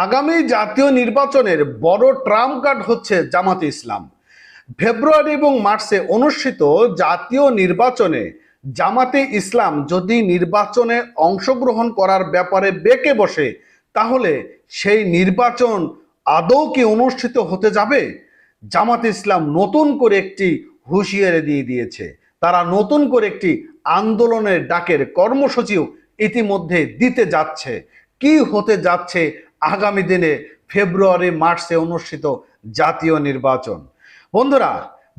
আগামী জাতীয় নির্বাচনের বড় ট্রাম্প কার্ড হচ্ছে জামাতে ইসলাম। ফেব্রুয়ারি এবং মার্চে অনুষ্ঠিত জাতীয় নির্বাচনে জামাতে ইসলাম যদি নির্বাচনে অংশগ্রহণ করার ব্যাপারে বেঁকে বসে, তাহলে সেই নির্বাচন আদৌ কি অনুষ্ঠিত হতে যাবে? জামাতে ইসলাম নতুন করে একটি হুঁশিয়ারি দিয়ে দিয়েছে। তারা নতুন করে একটি আন্দোলনের ডাকের কর্মসূচিও ইতিমধ্যে দিতে যাচ্ছে। কি হতে যাচ্ছে আগামী দিনে ফেব্রুয়ারি মার্চে অনুষ্ঠিত জাতীয় নির্বাচন? বন্ধুরা,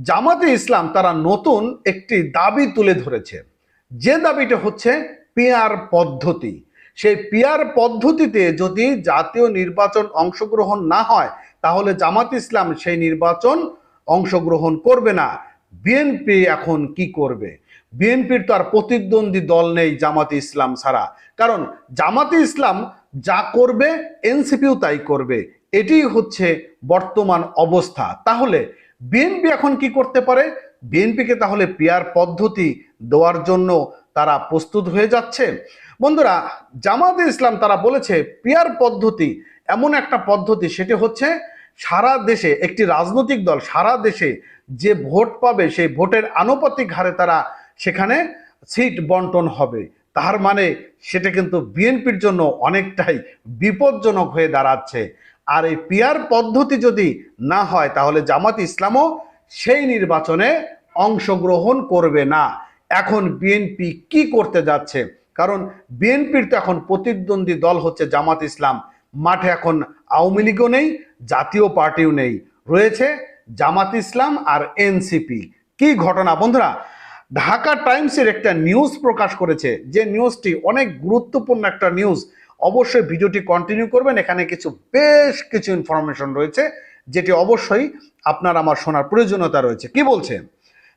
জামাতে ইসলাম তারা নতুন একটি দাবি তুলে ধরেছে। যে দাবিটা হচ্ছে পিআর পদ্ধতি। সেই পিআর পদ্ধতিতে যদি জাতীয় নির্বাচন অংশগ্রহণ না হয়, তাহলে জামাত ইসলাম সেই নির্বাচন অংশগ্রহণ করবে না। বিএনপি এখন কি করবে? বিএনপির তো আর প্রতিদ্বন্দ্বী দল নেই জামাতে ইসলাম ছাড়া। কারণ জামাতে ইসলাম যা করবে এনসিপিও তাই করবে, এটি হচ্ছে বর্তমান অবস্থা। তাহলে বিএনপি এখন কি করতে পারে? বিএনপিকে তাহলে পিআর পদ্ধতি দেওয়ার জন্য তারা প্রস্তুত হয়ে যাচ্ছে। বন্ধুরা, জামাতে ইসলাম তারা বলেছে পিআর পদ্ধতি এমন একটা পদ্ধতি, সেটি হচ্ছে সারা দেশে একটি রাজনৈতিক দল সারা দেশে যে ভোট পাবে সেই ভোটের আনুপাতিক হারে তারা সেখানে সিট বন্টন হবে। তার মানে সেটা কিন্তু বিএনপির জন্য অনেকটাই বিপজ্জনক হয়ে দাঁড়াচ্ছে। আর এই পিআর পদ্ধতি যদি না হয়, তাহলে জামাত ইসলামও সেই নির্বাচনে অংশগ্রহণ করবে না। এখন বিএনপি কি করতে যাচ্ছে? কারণ বিএনপির তো এখন প্রতিদ্বন্দ্বী দল হচ্ছে জামাত ইসলাম। মাঠে এখন আওয়ামী লীগও নেই, জাতীয় পার্টিও নেই, রয়েছে জামাত ইসলাম আর এনসিপি। কি ঘটনা বন্ধুরা! ঢাকা টাইমসের একটা নিউজ প্রকাশ করেছে, যে নিউজটি অনেক গুরুত্বপূর্ণ একটা নিউজ। অবশ্যই ভিডিওটি কন্টিনিউ করবেন, এখানে বেশ কিছু ইনফরমেশন রয়েছে যেটি অবশ্যই আপনার আমার শোনার প্রয়োজনীয়তা রয়েছে। কি বলছে?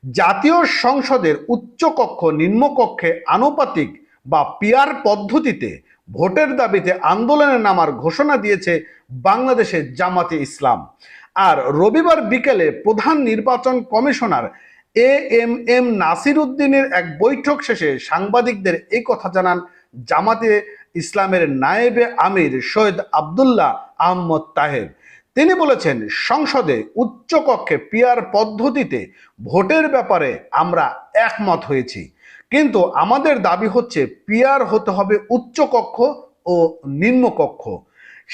জাতীয় সংসদের উচ্চকক্ষ নিম্নকক্ষে আনুপাতিক বা পিআর পদ্ধতিতে ভোটের দাবিতে আন্দোলনে নামার ঘোষণা দিয়েছে বাংলাদেশের জামাতে ইসলাম। আর রবিবার বিকেলে প্রধান নির্বাচন কমিশনার এএমএম নাসির উদ্দিনের এক বৈঠক শেষে সাংবাদিকদের এই কথা জানান জামাতে ইসলামের নায়েবে আমির সৈয়দ আবদুল্লাহ আহমদ তাহের। তিনি বলেছেন, সংসদে উচ্চকক্ষে পিআর পদ্ধতিতে ভোটের ব্যাপারে আমরা একমত হয়েছি, কিন্তু আমাদের দাবি হচ্ছে পিআর হতে হবে উচ্চকক্ষ ও নিম্নকক্ষ।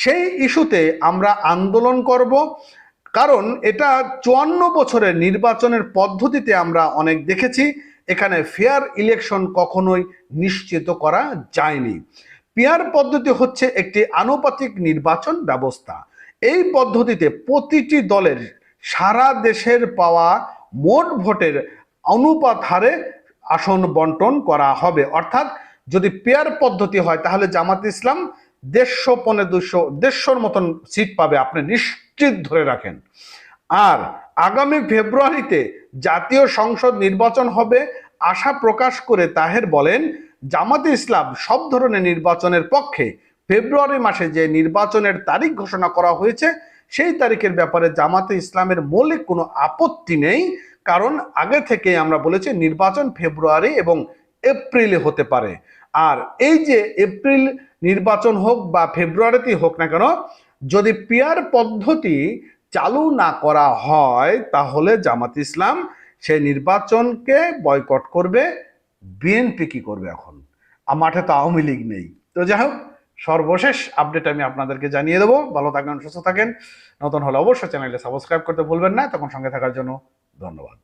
সেই ইস্যুতে আমরা আন্দোলন করব, কারণ এটা 54 বছরের নির্বাচনের পদ্ধতিতে আমরা অনেক দেখেছি, এখানে ফেয়ার ইলেকশন কখনোই নিশ্চিত করা যায়নি। পিআর পদ্ধতি হচ্ছে একটি আনুপাতিক নির্বাচন ব্যবস্থা। এই পদ্ধতিতে প্রতিটি দলের সারা দেশের পাওয়া মোট ভোটের অনুপাত হারে আসন বন্টন করা হবে। অর্থাৎ যদি পেয়ার পদ্ধতি হয়, তাহলে জামাত ইসলাম 150-200 মতন সিট পাবে, আপনি নিশ্চিত ধরে রাখেন। আর আগামী ফেব্রুয়ারিতে জাতীয় সংসদ নির্বাচন হবে আশা প্রকাশ করে তাহের বলেন, জামাতে ইসলাম সব ধরনের নির্বাচনের পক্ষে। ফেব্রুয়ারি মাসে যে নির্বাচনের তারিখ ঘোষণা করা হয়েছে, সেই তারিখের ব্যাপারে জামাতে ইসলামের মৌলিক কোনো আপত্তি নেই। কারণ আগে থেকে আমরা বলেছি নির্বাচন ফেব্রুয়ারি এবং এপ্রিলে হতে পারে। আর এই যে এপ্রিল নির্বাচন হোক বা ফেব্রুয়ারিতেই হোক না কেন, যদি পিআর পদ্ধতি চালু না করা হয়, তাহলে জামাত ইসলাম সেই নির্বাচনকে বয়কট করবে। বিএনপি কি করবে এখন? মাঠে তো আওয়ামী লীগ নেই। তো যাই হোক, সর্বশেষ আপডেট আমি আপনাদেরকে জানিয়ে দেবো। ভালো থাকেন, সুস্থ থাকেন। নতুন হলে অবশ্যই চ্যানেলটি সাবস্ক্রাইব করতে ভুলবেন না। তখন সঙ্গে থাকার জন্য ধন্যবাদ।